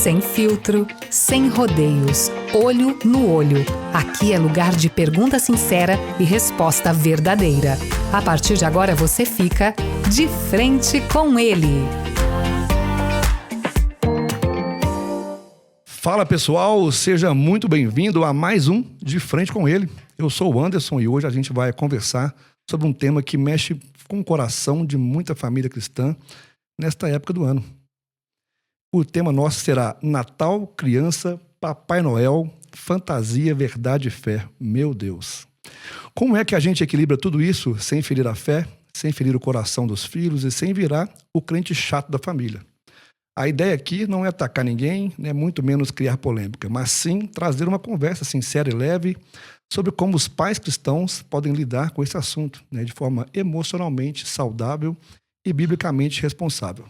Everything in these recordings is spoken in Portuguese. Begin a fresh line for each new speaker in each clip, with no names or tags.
Sem filtro, sem rodeios, olho no olho. Aqui é lugar de pergunta sincera e resposta verdadeira. A partir de agora você fica de frente com ele.
Fala pessoal, seja muito bem-vindo a mais um De Frente com Ele. Eu sou o Anderson e hoje a gente vai conversar sobre um tema que mexe com o coração de muita família cristã nesta época do ano. O tema nosso será Natal, Criança, Papai Noel, Fantasia, Verdade e Fé. Meu Deus! Como é que a gente equilibra tudo isso sem ferir a fé, sem ferir o coração dos filhos e sem virar o crente chato da família? A ideia aqui não é atacar ninguém, né, muito menos criar polêmica, mas sim trazer uma conversa sincera e leve sobre como os pais cristãos podem lidar com esse assunto, né, de forma emocionalmente saudável e biblicamente responsável.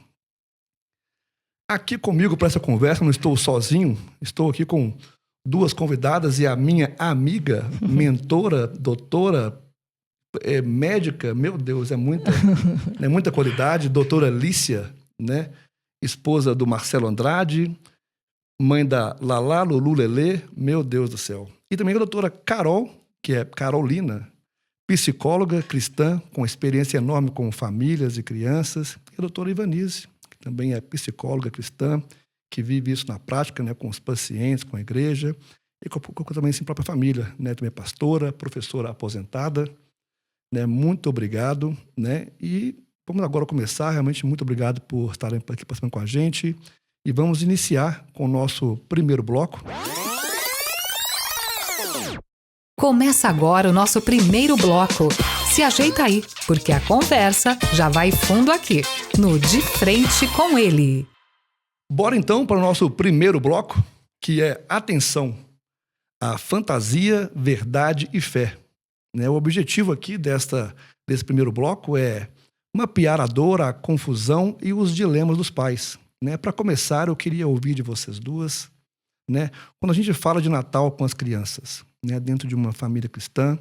Aqui comigo para essa conversa, não estou sozinho, estou aqui com duas convidadas e a minha amiga, mentora, doutora, médica, meu Deus, é muita qualidade, doutora Lícia, né? Esposa do Marcelo Andrade, mãe da Lala, Lulu, Lelê, meu Deus do céu. E também a doutora Carol, que é Carolina, psicóloga cristã, com experiência enorme com famílias e crianças, e a doutora Ivanise, que também é psicóloga cristã, que vive isso na prática, né, com os pacientes, com a igreja, e com também a própria família, né, também é pastora, professora aposentada, né, muito obrigado, né, e vamos agora começar, realmente muito obrigado por estarem aqui participando com a gente, e vamos iniciar com o nosso primeiro bloco.
Começa agora o nosso primeiro bloco. Se ajeita aí, porque a conversa já vai fundo aqui, no De Frente com Ele.
Bora então para o nosso primeiro bloco, que é atenção, a fantasia, verdade e fé. Né? O objetivo aqui desse primeiro bloco é mapear a dor, a confusão e os dilemas dos pais. Né? Para começar, eu queria ouvir de vocês duas, né? Quando a gente fala de Natal com as crianças, né, dentro de uma família cristã,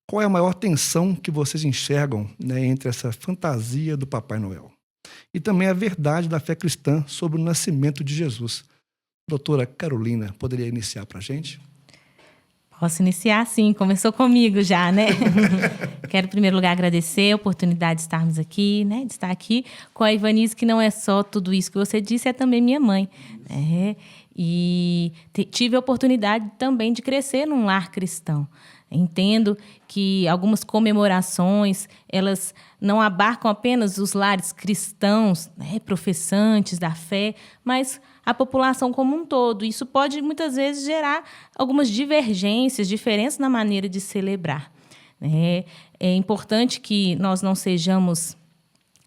qual é a maior tensão que vocês enxergam, né, entre essa fantasia do Papai Noel e também a verdade da fé cristã sobre o nascimento de Jesus? Doutora Carolina, poderia iniciar para a gente?
Posso iniciar, sim. Começou comigo já, né? Quero, em primeiro lugar, agradecer a oportunidade de estarmos aqui, né? De estar aqui com a Ivanise, que não é só tudo isso que você disse, é também minha mãe. E tive a oportunidade também de crescer num lar cristão. Entendo que algumas comemorações, elas não abarcam apenas os lares cristãos, né, professantes da fé, mas a população como um todo. Isso pode, muitas vezes, gerar algumas divergências, diferenças na maneira de celebrar. É importante que nós não sejamos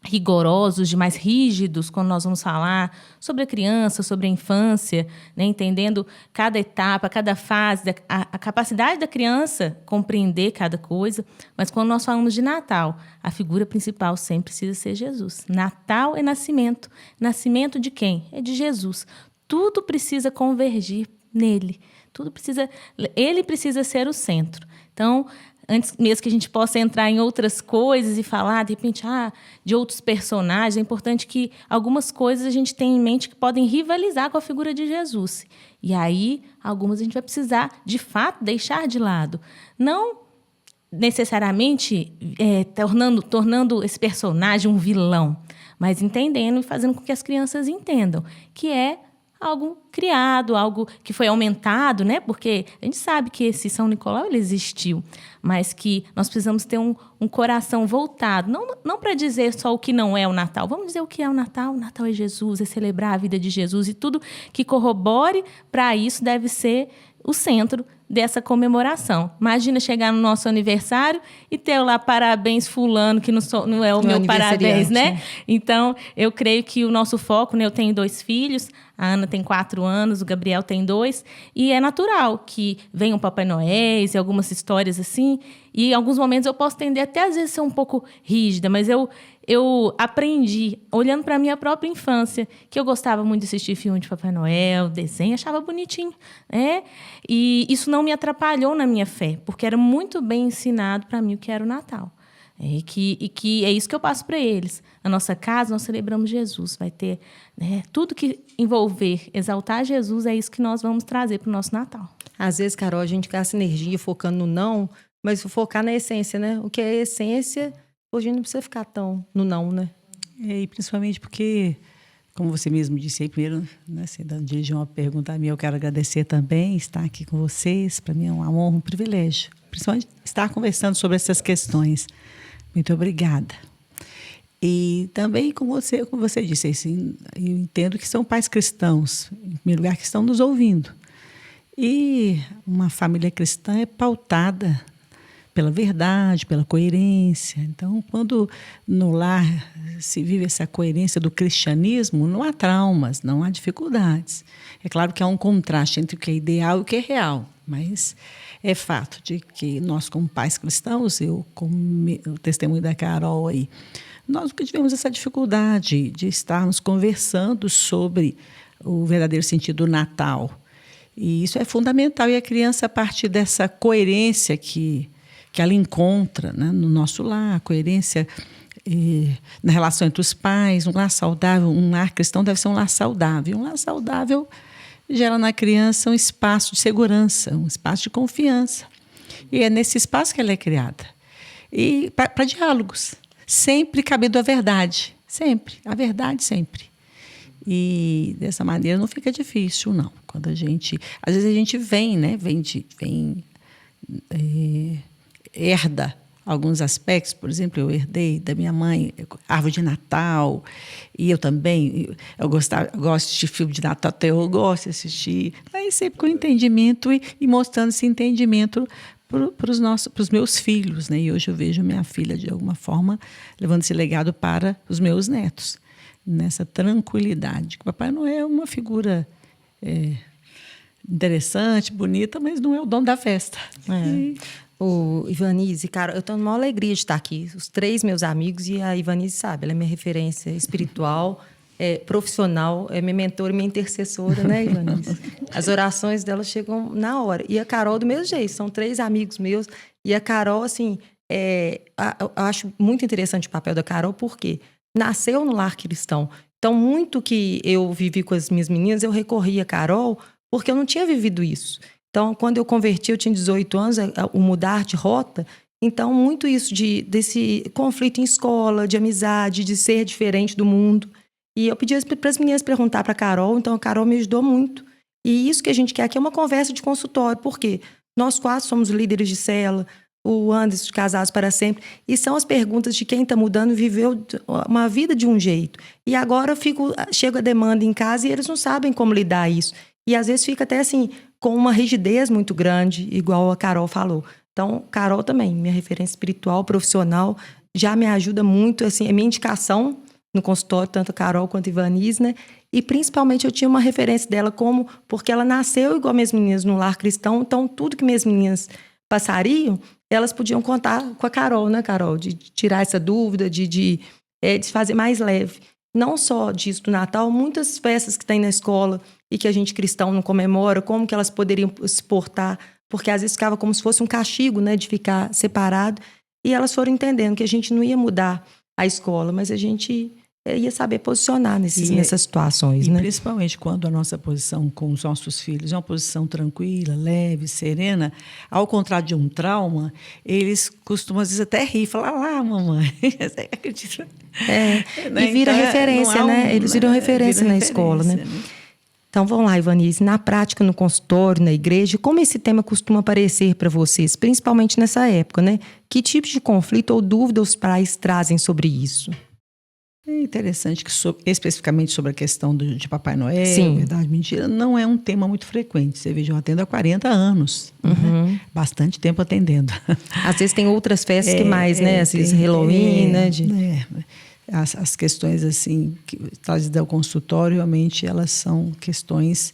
rigorosos, demais rígidos, quando nós vamos falar sobre a criança, sobre a infância, né? Entendendo cada etapa, cada fase, a capacidade da criança compreender cada coisa. Mas quando nós falamos de Natal, a figura principal sempre precisa ser Jesus. Natal é nascimento. Nascimento de quem? É de Jesus. Tudo precisa convergir nele. Ele precisa ser o centro. Então, antes mesmo que a gente possa entrar em outras coisas e falar, de repente, de outros personagens, é importante que algumas coisas a gente tenha em mente que podem rivalizar com a figura de Jesus. E aí, algumas a gente vai precisar, de fato, deixar de lado. Não necessariamente tornando esse personagem um vilão, mas entendendo e fazendo com que as crianças entendam que é algo criado, algo que foi aumentado, né? Porque a gente sabe que esse São Nicolau ele existiu, mas que nós precisamos ter um coração voltado, não para dizer só o que não é o Natal. Vamos dizer o que é o Natal. O Natal é Jesus, é celebrar a vida de Jesus, e tudo que corrobore para isso deve ser o centro dessa comemoração. Imagina chegar no nosso aniversário e ter lá parabéns fulano, que não é o meu parabéns, né? Então, eu creio que o nosso foco, né? Eu tenho 2 filhos, a Ana tem 4 anos, o Gabriel tem 2, e é natural que venham Papai Noéis e algumas histórias assim, e em alguns momentos eu posso tender até às vezes ser um pouco rígida, mas eu aprendi, olhando para a minha própria infância, que eu gostava muito de assistir filme de Papai Noel, desenho, achava bonitinho, né? E isso não me atrapalhou na minha fé, porque era muito bem ensinado para mim o que era o Natal. E que é isso que eu passo para eles. Na nossa casa, nós celebramos Jesus. Vai ter, né, tudo que envolver exaltar Jesus, é isso que nós vamos trazer para o nosso Natal.
Às vezes, Carol, a gente gasta energia focando no não, mas focar na essência, né? O que é a essência, hoje não precisa ficar tão no não, né?
E principalmente porque, como você mesmo disse aí, primeiro, né, você dirigiu uma pergunta a mim, eu quero agradecer também, estar aqui com vocês. Para mim é uma honra, um privilégio. Principalmente estar conversando sobre essas questões. Muito obrigada. E também, como você disse, assim, eu entendo que são pais cristãos, em primeiro lugar, que estão nos ouvindo. E uma família cristã é pautada pela verdade, pela coerência. Então, quando no lar se vive essa coerência do cristianismo, não há traumas, não há dificuldades. É claro que há um contraste entre o que é ideal e o que é real, mas é fato de que nós, como pais cristãos, eu, como o testemunho da Carol aí, nós nunca tivemos essa dificuldade de estarmos conversando sobre o verdadeiro sentido do Natal. E isso é fundamental. E a criança, a partir dessa coerência que ela encontra, né, no nosso lar, a coerência na relação entre os pais, um lar saudável, um lar cristão deve ser um lar saudável. Um lar saudável gera na criança um espaço de segurança, um espaço de confiança. E é nesse espaço que ela é criada. E para diálogos, sempre cabendo a verdade, sempre, a verdade sempre. E dessa maneira não fica difícil, não. Quando a gente, às vezes a gente herda alguns aspectos. Por exemplo, eu herdei da minha mãe árvore de Natal, e eu também, eu gosto de assistir filme de Natal, até eu gosto de assistir, mas sempre com entendimento e mostrando esse entendimento para os meus filhos, né? E hoje eu vejo minha filha, de alguma forma, levando esse legado para os meus netos, nessa tranquilidade. O Papai Noel é uma figura interessante, bonita, mas não é o dono da festa.
O Ivanise, cara, eu estou numa alegria de estar aqui. Os 3 meus amigos, e a Ivanise sabe, ela é minha referência espiritual, profissional, é minha mentora e minha intercessora, né, Ivanise? As orações dela chegam na hora. E a Carol, do mesmo jeito, são 3 amigos meus. E a Carol, assim, eu acho muito interessante o papel da Carol, porque nasceu no lar cristão. Então, muito que eu vivi com as minhas meninas, eu recorri a Carol, porque eu não tinha vivido isso. Então, quando eu converti, eu tinha 18 anos, o mudar de rota. Então, muito isso desse conflito em escola, de amizade, de ser diferente do mundo. E eu pedi para as meninas perguntar para a Carol, então a Carol me ajudou muito. E isso que a gente quer aqui é uma conversa de consultório, porque nós 4 somos líderes de célula, o Anderson de Casados para Sempre, e são as perguntas de quem está mudando, viveu uma vida de um jeito. E agora chega a demanda em casa e eles não sabem como lidar isso. E às vezes fica até assim, com uma rigidez muito grande, igual a Carol falou. Então, Carol também, minha referência espiritual, profissional, já me ajuda muito, assim, é minha indicação no consultório, tanto a Carol quanto a Ivanise, né? E principalmente eu tinha uma referência dela porque ela nasceu igual minhas meninas no lar cristão, então tudo que minhas meninas passariam, elas podiam contar com a Carol, né, Carol? De tirar essa dúvida, de fazer mais leve. Não só disso do Natal, muitas festas que tem na escola e que a gente cristão não comemora, como que elas poderiam se portar, porque às vezes ficava como se fosse um castigo, né, de ficar separado. E elas foram entendendo que a gente não ia mudar a escola, mas a gente ia saber posicionar nessas situações, né?
Principalmente quando a nossa posição com os nossos filhos é uma posição tranquila, leve, serena, ao contrário de um trauma, eles costumam às vezes até rir, falar lá, mamãe, você acredita?
Né? E vira então, referência, né? Eles viram referência na escola, né? Então, vamos lá, Ivanise, na prática, no consultório, na igreja, como esse tema costuma aparecer para vocês, principalmente nessa época, né? Que tipos de conflito ou dúvida os pais trazem sobre isso?
É interessante que, especificamente sobre a questão de Papai Noel, verdade, mentira, não é um tema muito frequente. Você veja, eu atendo há 40 anos. Né? Bastante tempo atendendo.
Às vezes tem outras festas que mais, né? Às vezes Halloween, né?
As questões, assim, que trazidas ao consultório, realmente, elas são questões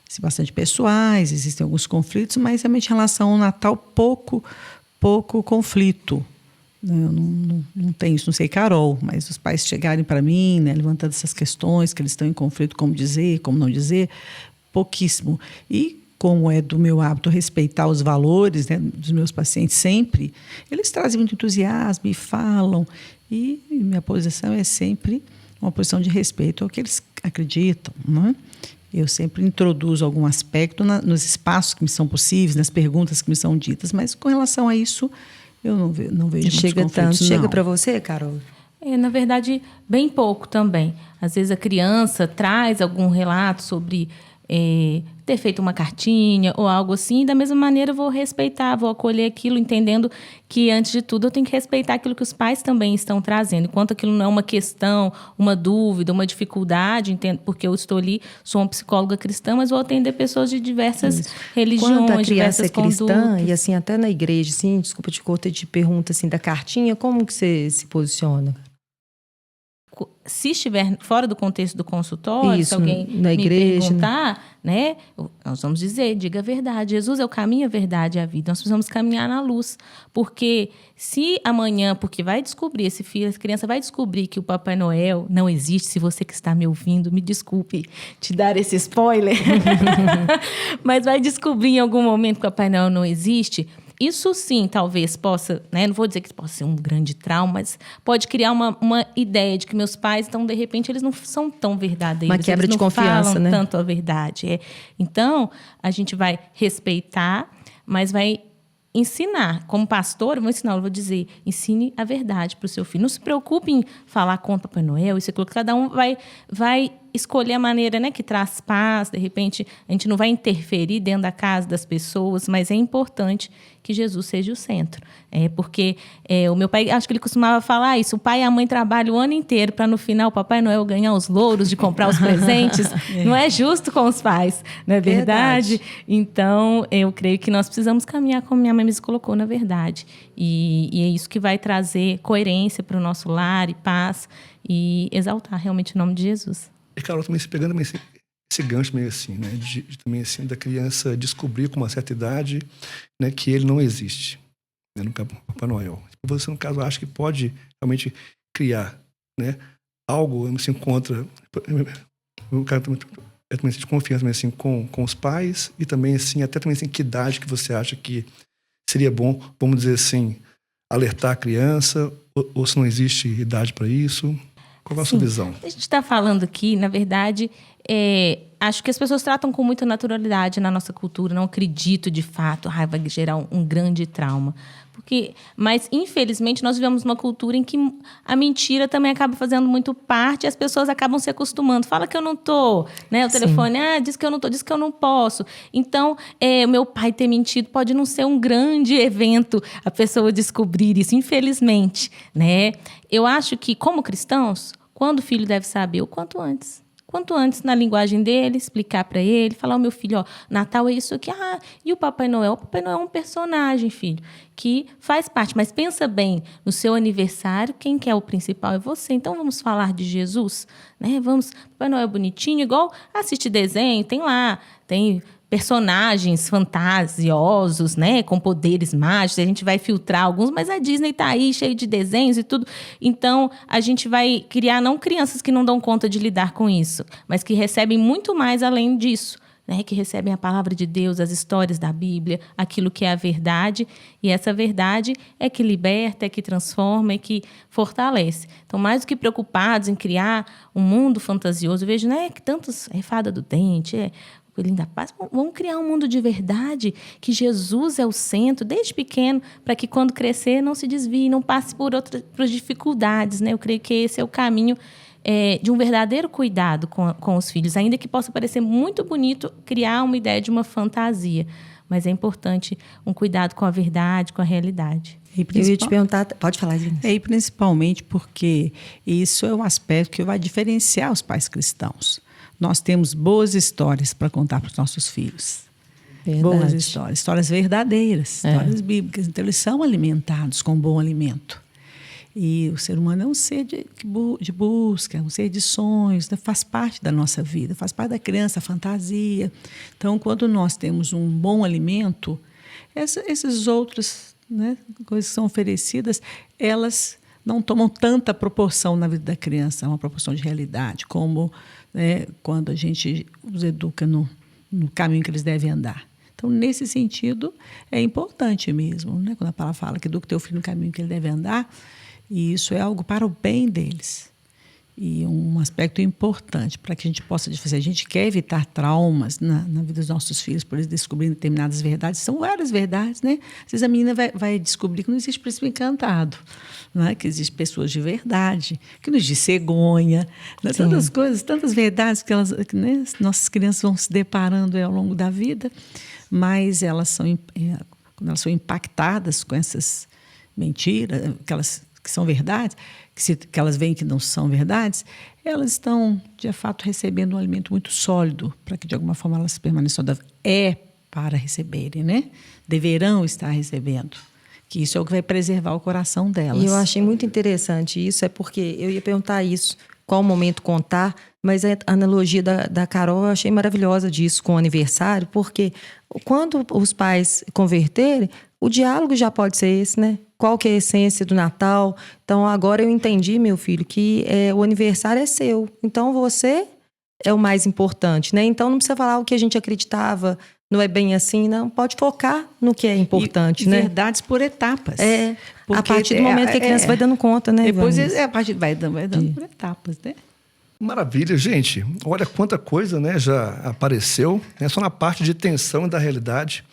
assim, bastante pessoais, existem alguns conflitos, mas realmente em relação ao Natal, pouco conflito. Eu não tenho isso, não sei, Carol, mas os pais chegarem para mim, né, levantando essas questões, que eles estão em conflito, como dizer, como não dizer, pouquíssimo. E como é do meu hábito respeitar os valores, né, dos meus pacientes sempre, eles trazem muito entusiasmo e falam. E minha posição é sempre uma posição de respeito ao que eles acreditam, né? Eu sempre introduzo algum aspecto nos espaços que me são possíveis, nas perguntas que me são ditas, mas com relação a isso, eu não vejo muitos conflitos, não.
Chega para você, Carol?
Na verdade, bem pouco também. Às vezes a criança traz algum relato sobre ter feito uma cartinha ou algo assim, e da mesma maneira eu vou respeitar, vou acolher aquilo, entendendo que, antes de tudo, eu tenho que respeitar aquilo que os pais também estão trazendo. Enquanto aquilo não é uma questão, uma dúvida, uma dificuldade, entendo, porque eu estou ali, sou uma psicóloga cristã, mas vou atender pessoas de diversas religiões,
quando a criança
diversas
é cristã,
condutas.
e assim, até na igreja, assim, desculpa te cortar, te pergunta assim, da cartinha, como que você se posiciona?
Se estiver fora do contexto do consultório,
Isso,
se alguém
na igreja,
me perguntar, né, nós vamos dizer, diga a verdade. Jesus é o caminho, a verdade e a vida. Nós precisamos caminhar na luz. Porque se amanhã, porque vai descobrir, essa criança vai descobrir que o Papai Noel não existe, se você que está me ouvindo, me desculpe te dar esse spoiler, mas vai descobrir em algum momento que o Papai Noel não existe. Isso sim, talvez possa, né? Não vou dizer que possa ser um grande trauma, mas pode criar uma ideia de que meus pais, então, de repente, eles não são tão verdadeiros.
Uma quebra
eles
de
não
confiança,
falam
né?
tanto a verdade. Então, a gente vai respeitar, mas vai ensinar. Como pastor, eu vou ensinar, eu vou dizer, ensine a verdade para o seu filho. Não se preocupe em falar contra o Papai Noel, isso é aquilo que cada um vai escolher a maneira, né, que traz paz. De repente, a gente não vai interferir dentro da casa das pessoas, mas é importante que Jesus seja o centro. Porque o meu pai, acho que ele costumava falar isso, o pai e a mãe trabalham o ano inteiro para, no final, o Papai Noel ganhar os louros de comprar os presentes. Não é justo com os pais, não é verdade? Então, eu creio que nós precisamos caminhar como minha mãe me colocou, na verdade. E é isso que vai trazer coerência para o nosso lar e paz e exaltar realmente o nome de Jesus.
E, Carol, também se pegando também esse gancho meio assim, né? Também assim, da criança descobrir com uma certa idade, né, que ele não existe, né, no Papai Noel. Você, no caso, acha que pode realmente criar, né, algo assim, contra... O cara também de confiança também, assim, com os pais e também, assim, até também assim, que idade que você acha que seria bom, vamos dizer assim, alertar a criança, ou se não existe idade para isso? Qual é a sua visão?
A gente está falando aqui, na verdade, acho que as pessoas tratam com muita naturalidade na nossa cultura. Não acredito, de fato, vai gerar um grande trauma. Mas, infelizmente, nós vivemos uma cultura em que a mentira também acaba fazendo muito parte e as pessoas acabam se acostumando. Fala que eu não estou, né? O telefone, diz que eu não estou, diz que eu não posso. Então, meu pai ter mentido pode não ser um grande evento a pessoa descobrir isso, infelizmente, né? Eu acho que, como cristãos, quando o filho deve saber? O quanto antes. Quanto antes, na linguagem dele, explicar para ele, falar, meu filho, Natal é isso aqui. E o Papai Noel? O Papai Noel é um personagem, filho, que faz parte. Mas pensa bem, no seu aniversário, quem que é o principal é você. Então, vamos falar de Jesus, né? Papai Noel é bonitinho, igual assiste desenho, tem personagens fantasiosos, né, com poderes mágicos, a gente vai filtrar alguns, mas a Disney está aí, cheio de desenhos e tudo. Então, a gente vai criar não crianças que não dão conta de lidar com isso, mas que recebem muito mais além disso, né, que recebem a palavra de Deus, as histórias da Bíblia, aquilo que é a verdade, e essa verdade é que liberta, é que transforma, é que fortalece. Então, mais do que preocupados em criar um mundo fantasioso, eu vejo, né, que tantos, fada do dente, Linda Paz, vamos criar um mundo de verdade, que Jesus é o centro, desde pequeno, para que quando crescer não se desvie, não passe por dificuldades, né? Eu creio que esse é o caminho de um verdadeiro cuidado com os filhos, ainda que possa parecer muito bonito criar uma ideia de uma fantasia, mas é importante um cuidado com a verdade, com a realidade.
Eu ia te perguntar, pode falar, Vinícius.
E principalmente porque isso é um aspecto que vai diferenciar os pais cristãos. Nós temos boas histórias para contar para os nossos filhos.
Verdade.
Boas histórias verdadeiras, histórias bíblicas. Então, eles são alimentados com bom alimento. E o ser humano é um ser de busca, um ser de sonhos, né? Faz parte da nossa vida, faz parte da criança, a fantasia. Então, quando nós temos um bom alimento, essas outras, né, coisas que são oferecidas, elas não tomam tanta proporção na vida da criança, uma proporção de realidade, como... quando a gente os educa no caminho que eles devem andar. Então, nesse sentido, é importante mesmo, né? Quando a palavra fala que educa o teu filho no caminho que ele deve andar, e isso é algo para o bem deles. E um aspecto importante para que a gente possa fazer. A gente quer evitar traumas na vida dos nossos filhos, por eles descobrirem determinadas verdades. São várias verdades, né? Às vezes a menina vai descobrir que não existe príncipe encantado, né? Que existem pessoas de verdade, que não existe cegonha, né? Tantas coisas, tantas verdades que né? Nossas crianças vão se deparando ao longo da vida, mas quando elas são impactadas com essas mentiras, que são verdades, que elas veem que não são verdades, elas estão, de fato, recebendo um alimento muito sólido para que, de alguma forma, elas permaneçam saudáveis. É para receberem, né? Deverão estar recebendo. Que isso é o que vai preservar o coração delas.
E eu achei muito interessante isso, é porque eu ia perguntar isso, qual momento contar, mas a analogia da Carol eu achei maravilhosa disso com o aniversário, porque quando os pais converterem, o diálogo já pode ser esse, né? Qual que é a essência do Natal? Então, agora eu entendi, meu filho, que o aniversário é seu. Então, você é o mais importante, né? Então, não precisa falar o que a gente acreditava, não é bem assim, não. Pode focar no que é importante, né?
Verdades por etapas.
A partir do momento que a criança vai dando conta, né,
depois
Ivani?
a partir vai dando por etapas, né?
Maravilha, gente. Olha quanta coisa, né, já apareceu. É só na parte de tensão e da realidade.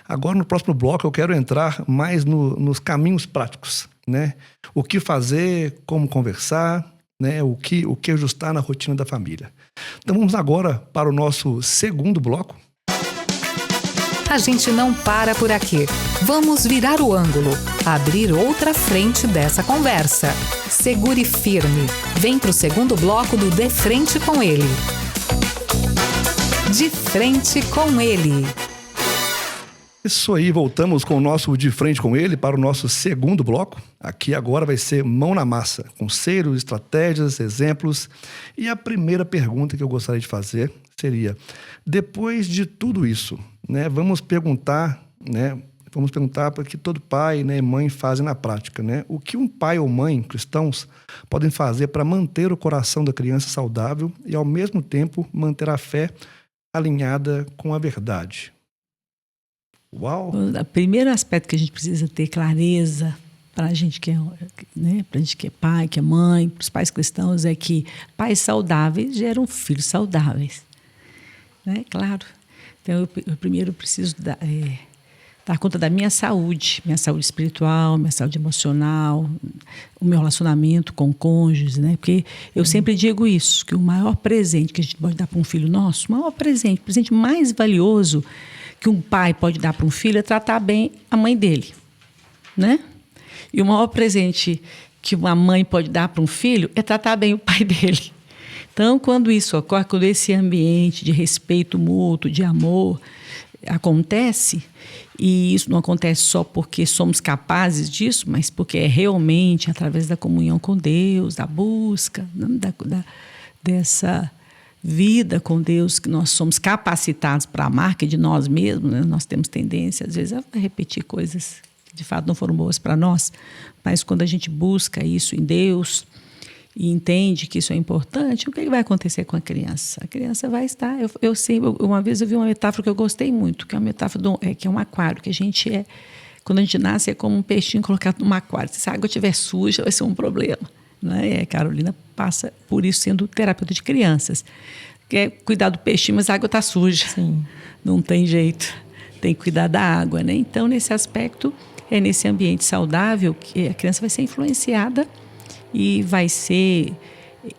Agora, no próximo bloco, eu quero entrar mais nos caminhos práticos, né? O que fazer, como conversar, né? O que ajustar na rotina da família. Então, vamos agora para o nosso segundo bloco.
A gente não para por aqui. Vamos virar o ângulo, abrir outra frente dessa conversa. Segure firme. Vem pro segundo bloco do De Frente com Ele. De Frente com Ele.
Isso aí, voltamos com o nosso De Frente com Ele para o nosso segundo bloco. Aqui agora vai ser mão na massa, conselhos, estratégias, exemplos. E a primeira pergunta que eu gostaria de fazer seria, depois de tudo isso, né, vamos perguntar para que todo pai, né, e mãe fazem na prática, né? O que um pai ou mãe cristãos podem fazer para manter o coração da criança saudável e, ao mesmo tempo, manter a fé alinhada com a verdade? Uau!
O primeiro aspecto que a gente precisa ter clareza para a gente que é, né, para a gente que é pai, que é mãe, para os pais cristãos, é que pais saudáveis geram filhos saudáveis, né? Claro. Então, eu primeiro preciso dar conta da minha saúde espiritual, minha saúde emocional, o meu relacionamento com o cônjuge, né? Porque eu sempre digo isso, que o maior presente que a gente pode dar para um filho nosso, o presente mais valioso que um pai pode dar para um filho é tratar bem a mãe dele, né? E o maior presente que uma mãe pode dar para um filho é tratar bem o pai dele. Então, quando isso ocorre, quando esse ambiente de respeito mútuo, de amor acontece, e isso não acontece só porque somos capazes disso, mas porque é realmente através da comunhão com Deus, da busca, dessa vida com Deus que nós somos capacitados para amar, que de nós mesmos, né? Nós temos tendência, às vezes, a repetir coisas que de fato não foram boas para nós, mas quando a gente busca isso em Deus e entende que isso é importante, o que vai acontecer com a criança? A criança vai estar... Eu sei, uma vez eu vi uma metáfora que eu gostei muito, que é uma metáfora que é um aquário, que a gente quando a gente nasce é como um peixinho colocado num aquário. Se a água estiver suja, vai ser um problema, né? E a Carolina passa por isso sendo terapeuta de crianças. Quer cuidar do peixinho, mas a água está suja.
Sim.
Não tem jeito. Tem que cuidar da água, né? Então, nesse aspecto, é nesse ambiente saudável que a criança vai ser influenciada e vai ser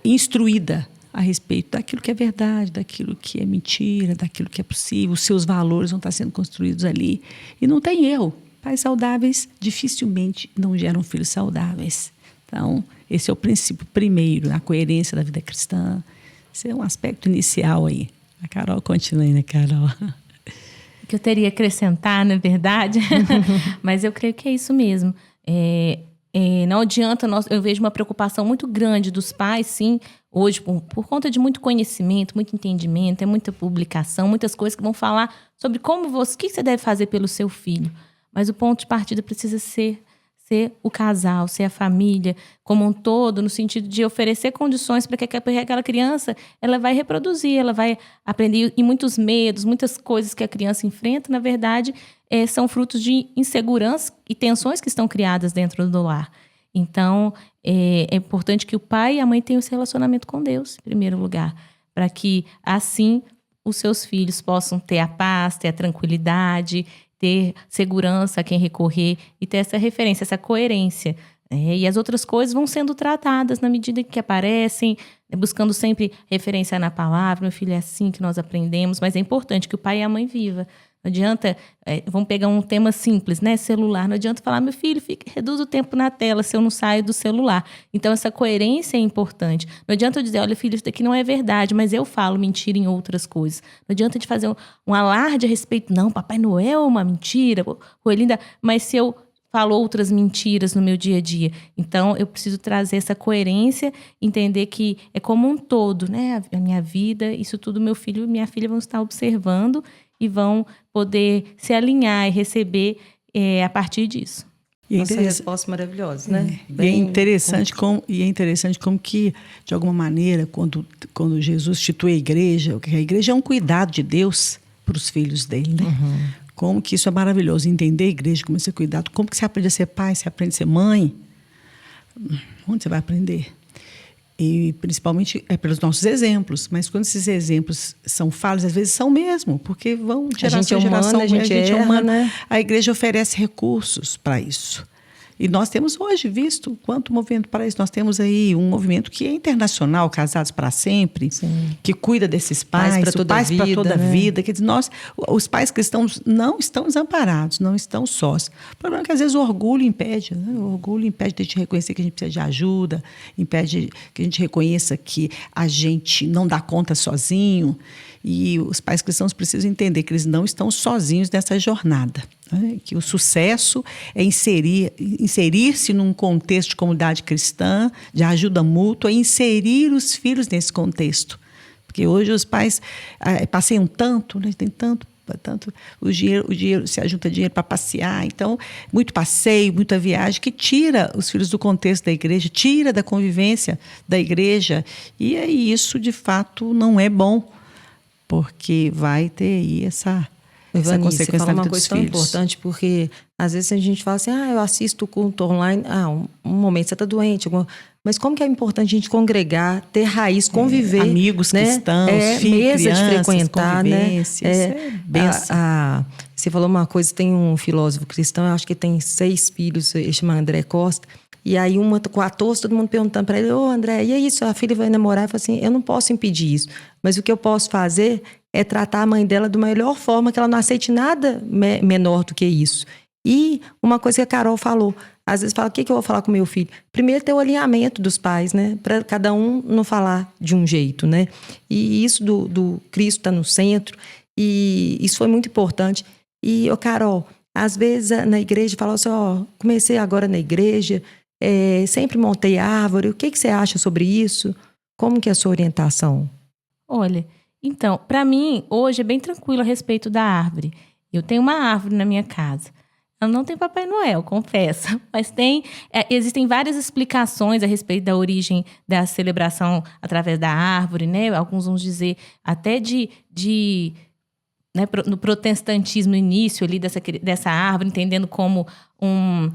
instruída a respeito daquilo que é verdade, daquilo que é mentira, daquilo que é possível. Os seus valores vão estar sendo construídos ali. E não tem erro. Pais saudáveis dificilmente não geram filhos saudáveis. Então, esse é o princípio primeiro, a coerência da vida cristã. Esse é um aspecto inicial aí. A Carol continua aí, né, Carol?
Que eu teria a acrescentar, na verdade, mas eu creio que é isso mesmo. Não adianta, eu vejo uma preocupação muito grande dos pais, sim, hoje, por conta de muito conhecimento, muito entendimento, é muita publicação, muitas coisas que vão falar sobre o que você deve fazer pelo seu filho. Mas o ponto de partida precisa ser ser o casal, ser a família como um todo, no sentido de oferecer condições para que aquela criança ela vai reproduzir, ela vai aprender. E muitos medos, muitas coisas que a criança enfrenta, na verdade, são frutos de insegurança e tensões que estão criadas dentro do lar. Então, é importante que o pai e a mãe tenham esse relacionamento com Deus, em primeiro lugar, para que, assim, os seus filhos possam ter a paz, ter a tranquilidade, ter segurança a quem recorrer e ter essa referência, essa coerência. E as outras coisas vão sendo tratadas na medida que aparecem, buscando sempre referência na palavra. Meu filho, é assim que nós aprendemos, mas é importante que o pai e a mãe vivam. Não adianta, vamos pegar um tema simples, né? Celular. Não adianta falar, meu filho, reduz o tempo na tela se eu não saio do celular. Então, essa coerência é importante. Não adianta eu dizer, olha, filho, isso daqui não é verdade, mas eu falo mentira em outras coisas. Não adianta de fazer um alarde a respeito, não, Papai Noel é uma mentira, Coelhinda, mas se eu falo outras mentiras no meu dia a dia. Então, eu preciso trazer essa coerência, entender que é como um todo, né? A minha vida, isso tudo meu filho e minha filha vão estar observando e vão poder se alinhar e receber a partir disso.
Nossa, resposta maravilhosa, né?
É interessante como que, de alguma maneira, quando Jesus institui a igreja é um cuidado de Deus para os filhos dele, né? Uhum. Como que isso é maravilhoso, entender a igreja, como esse cuidado, como que você aprende a ser pai, você aprende a ser mãe, onde você vai aprender? E principalmente pelos nossos exemplos, mas quando esses exemplos são falhos, às vezes são mesmo, porque vão de geração em geração, a gente é humana, né? A igreja oferece recursos para isso. E nós temos hoje visto quanto movimento para isso. Nós temos aí um movimento que é internacional, Casados para Sempre, sim, que cuida desses pais para toda a vida. Quer dizer, os pais cristãos não estão desamparados, não estão sós. O problema é que às vezes o orgulho impede, né? O orgulho impede de a gente reconhecer que a gente precisa de ajuda, impede que a gente reconheça que a gente não dá conta sozinho. E os pais cristãos precisam entender que eles não estão sozinhos nessa jornada, né? Que o sucesso é inserir-se num contexto de comunidade cristã, de ajuda mútua, e inserir os filhos nesse contexto. Porque hoje os pais passeiam tanto, né? Tem tanto o dinheiro se ajunta dinheiro para passear, então muito passeio, muita viagem que tira os filhos do contexto da igreja, tira da convivência da igreja, e aí isso de fato não é bom, porque vai ter aí essa consequência
você fala
na vida
uma coisa
dos
tão
filhos.
importante, porque às vezes a gente fala assim, eu assisto o culto online, um momento você está doente, mas como que é importante a gente congregar, ter raiz, conviver,
amigos,
né?
Cristãos, filhos,
mesa
crianças,
de frequentar, né?
Benção.
Você falou uma coisa, tem um filósofo cristão, eu acho que tem 6 filhos, ele chama André Costa. E aí, uma com a tosse, todo mundo perguntando para ele, André, e é isso, a filha vai namorar? Eu falei assim, eu não posso impedir isso, mas o que eu posso fazer é tratar a mãe dela da melhor forma, que ela não aceite nada menor do que isso. E uma coisa que a Carol falou, às vezes fala, o que eu vou falar com meu filho? Primeiro ter o alinhamento dos pais, né? Para cada um não falar de um jeito, né? E isso do Cristo está no centro, e isso foi muito importante. E, Carol, às vezes na igreja fala assim, comecei agora na igreja, sempre montei árvore, o que você acha sobre isso? Como que é a sua orientação?
Olha, então, para mim, hoje é bem tranquilo a respeito da árvore. Eu tenho uma árvore na minha casa. Ela não tem Papai Noel, confesso, mas existem várias explicações a respeito da origem da celebração através da árvore, né? Alguns vão dizer até né, no protestantismo, no início ali dessa árvore, entendendo como um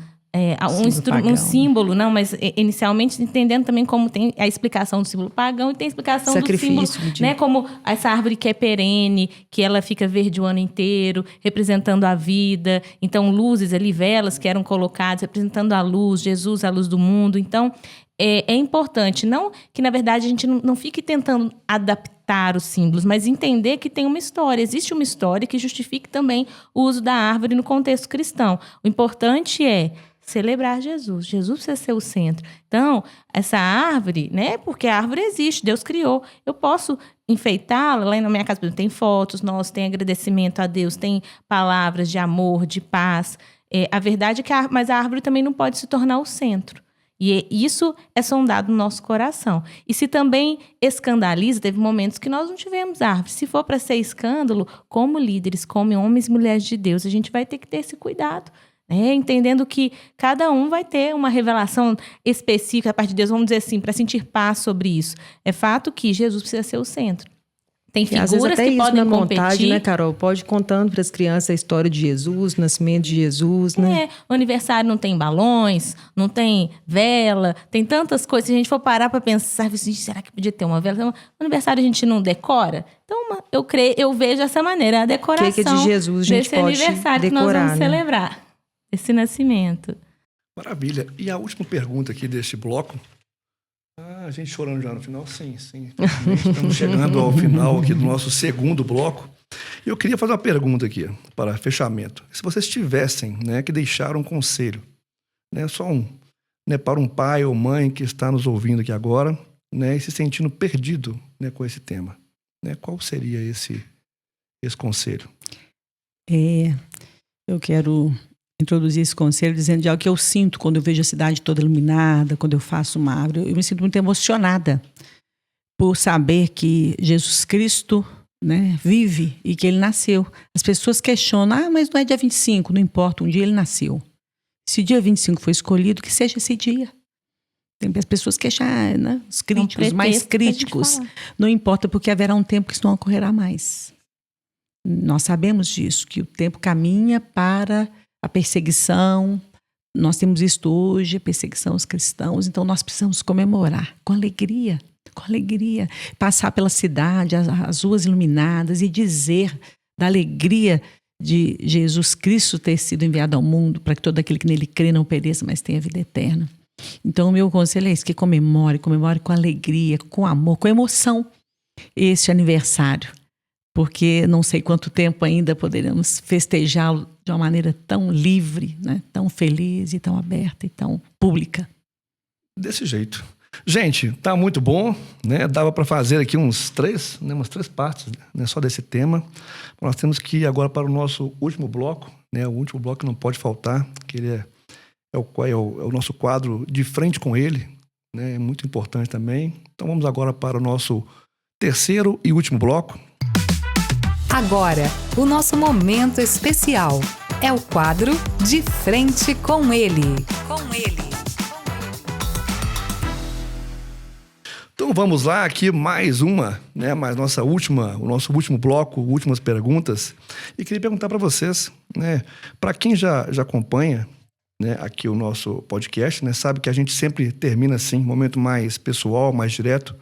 símbolo, não, mas inicialmente entendendo também como tem a explicação do símbolo pagão e tem a explicação do símbolo, né, como essa árvore que é perene, que ela fica verde o ano inteiro, representando a vida. Então, luzes ali, velas que eram colocadas, representando a luz, Jesus, a luz do mundo. Então, é importante, não que na verdade a gente não fique tentando adaptar os símbolos, mas entender que tem uma história, existe uma história que justifique também o uso da árvore no contexto cristão. O importante é celebrar Jesus. Jesus precisa ser o centro. Então, essa árvore, né? Porque a árvore existe, Deus criou. Eu posso enfeitá-la. Lá na minha casa tem fotos, tem agradecimento a Deus, tem palavras de amor, de paz. A verdade é que mas a árvore também não pode se tornar o centro. E isso é sondado no nosso coração. E se também escandaliza, teve momentos que nós não tivemos árvore. Se for para ser escândalo, como líderes, como homens e mulheres de Deus, a gente vai ter que ter esse cuidado, Entendendo que cada um vai ter uma revelação específica a partir de Deus, vamos dizer assim, para sentir paz sobre isso. É fato que Jesus precisa ser o centro. Tem figuras que podem competir.
Montagem, né, Carol? Pode ir contando para as crianças a história de Jesus, o nascimento de Jesus, né?
O aniversário não tem balões, não tem vela, tem tantas coisas. Se a gente for parar para pensar, será que podia ter uma vela? Então, no aniversário a gente não decora? Então, eu vejo dessa maneira, a decoração
O que é de Jesus a gente
desse
pode
aniversário
decorar,
que nós vamos
né?
celebrar, esse nascimento.
Maravilha. E a última pergunta aqui deste bloco. A gente chorando já no final? Sim. Estamos chegando ao final aqui do nosso segundo bloco. E eu queria fazer uma pergunta aqui, para fechamento. Se vocês tivessem, né, que deixar um conselho, né, para um pai ou mãe que está nos ouvindo aqui agora, né, e se sentindo perdido, né, com esse tema, né, qual seria esse conselho?
Eu quero introduzir esse conselho dizendo de algo que eu sinto quando eu vejo a cidade toda iluminada, quando eu faço uma árvore. Eu me sinto muito emocionada por saber que Jesus Cristo, né, vive e que ele nasceu. As pessoas questionam, mas não é dia 25, não importa, um dia ele nasceu. Se dia 25 foi escolhido, que seja esse dia. Tem as pessoas questionam, né? Os críticos, os mais críticos. Não importa, porque haverá um tempo que isso não ocorrerá mais. Nós sabemos disso, que o tempo caminha para a perseguição. Nós temos visto hoje a perseguição aos cristãos, então nós precisamos comemorar com alegria, passar pela cidade, as ruas iluminadas e dizer da alegria de Jesus Cristo ter sido enviado ao mundo para que todo aquele que nele crê não pereça, mas tenha vida eterna. Então o meu conselho é esse, que comemore com alegria, com amor, com emoção esse aniversário. Porque não sei quanto tempo ainda poderemos festejá-lo de uma maneira tão livre, né? Tão feliz e tão aberta e tão pública.
Desse jeito. Gente, tá muito bom, né? Dava para fazer aqui umas três partes, né? Só desse tema. Nós temos que ir agora para o nosso último bloco, né? O último bloco que não pode faltar, que ele é o nosso quadro De Frente com Ele, né? É muito importante também. Então vamos agora para o nosso terceiro e último bloco.
Agora, o nosso momento especial é o quadro De Frente com Ele.
Então vamos lá, aqui mais uma, né? O nosso último bloco, últimas perguntas. E queria perguntar para vocês, né? Para quem já acompanha, né, aqui o nosso podcast, né, sabe que a gente sempre termina assim, um momento mais pessoal, mais direto,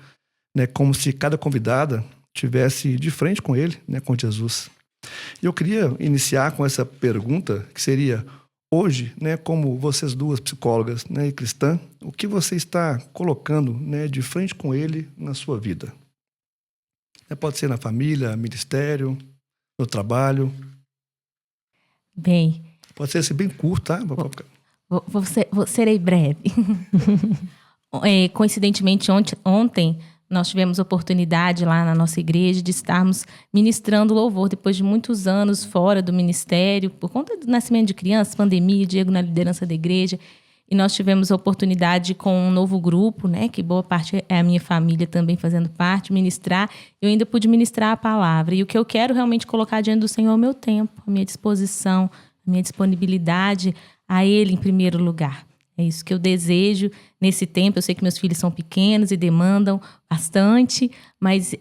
né? Como se cada convidada estivesse de frente com ele, né, com Jesus. E eu queria iniciar com essa pergunta, que seria, hoje, né, como vocês duas psicólogas, né, e cristã, o que você está colocando, né, de frente com ele na sua vida? Pode ser na família, ministério, no trabalho.
Bem...
Pode ser assim, bem curto, tá?
Serei breve. Coincidentemente, ontem... Nós tivemos oportunidade lá na nossa igreja de estarmos ministrando louvor depois de muitos anos fora do ministério, por conta do nascimento de crianças, pandemia, Diego na liderança da igreja. E nós tivemos a oportunidade com um novo grupo, né, que boa parte é a minha família também fazendo parte, ministrar. Eu ainda pude ministrar a palavra. E o que eu quero realmente colocar diante do Senhor é o meu tempo, a minha disposição, a minha disponibilidade a Ele em primeiro lugar. É isso que eu desejo nesse tempo. Eu sei que meus filhos são pequenos e demandam bastante, mas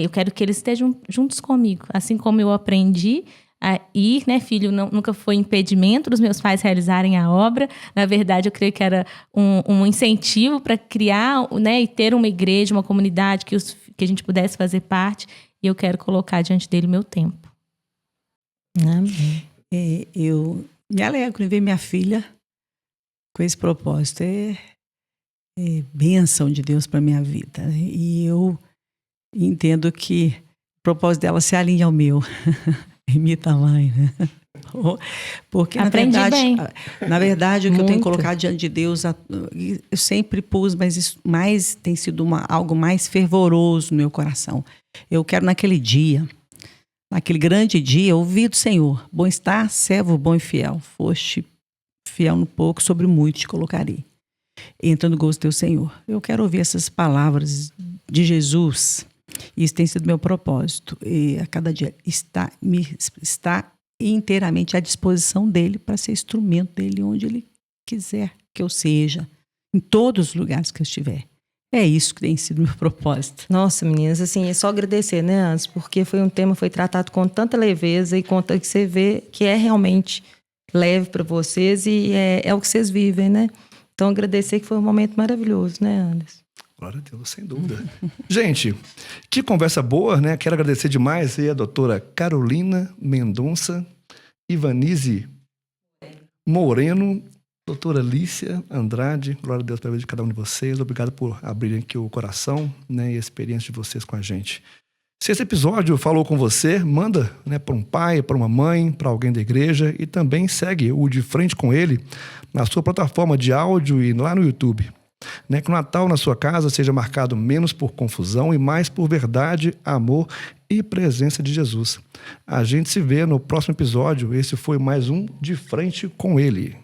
eu quero que eles estejam juntos comigo. Assim como eu aprendi a ir, né, filho, nunca foi impedimento dos meus pais realizarem a obra. Na verdade, eu creio que era um incentivo para criar, né, e ter uma igreja, uma comunidade que a gente pudesse fazer parte. E eu quero colocar diante dele o meu tempo.
Amém.
Eu me alegro em ver minha filha com esse propósito. É bênção de Deus para a minha vida. E eu entendo que o propósito dela se alinha ao meu. Imita a mãe, né? Porque, na verdade, o que eu tenho colocado diante de Deus, eu sempre pus, mas isso mais tem sido algo mais fervoroso no meu coração. Eu quero naquele dia, naquele grande dia, ouvir do Senhor: bom está, servo bom e fiel. Foste fiel no pouco, sobre muito te colocarei. Entra no gozo do teu Senhor. Eu quero ouvir essas palavras de Jesus. Isso tem sido meu propósito. E a cada dia está inteiramente à disposição dele para ser instrumento dele onde ele quiser que eu seja, em todos os lugares que eu estiver. É isso que tem sido meu propósito.
Nossa, meninas, assim, é só agradecer, né, Anderson? Porque foi um tema, foi tratado com tanta leveza e com que você vê que é realmente leve para vocês e é o que vocês vivem, né? Então, agradecer que foi um momento maravilhoso, né, Anderson?
Glória a Deus, sem dúvida. Gente, que conversa boa, né? Quero agradecer demais aí a doutora Carolina Mendonça, Ivanise Moreno, doutora Lícia Andrade. Glória a Deus pela vida de cada um de vocês. Obrigado por abrirem aqui o coração, né, e a experiência de vocês com a gente. Se esse episódio falou com você, manda, né, para um pai, para uma mãe, para alguém da igreja e também segue o De Frente com Ele na sua plataforma de áudio e lá no YouTube. Né, que o Natal na sua casa seja marcado menos por confusão e mais por verdade, amor e presença de Jesus. A gente se vê no próximo episódio. Esse foi mais um De Frente com Ele.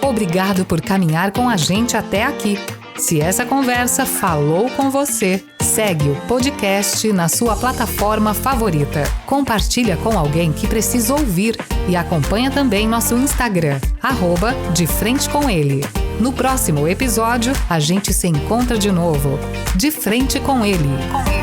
Obrigado por caminhar com a gente até aqui. Se essa conversa falou com você, segue o podcast na sua plataforma favorita. Compartilha com alguém que precisa ouvir e acompanha também nosso Instagram, @De Frente com Ele. No próximo episódio, a gente se encontra de novo. De Frente com Ele.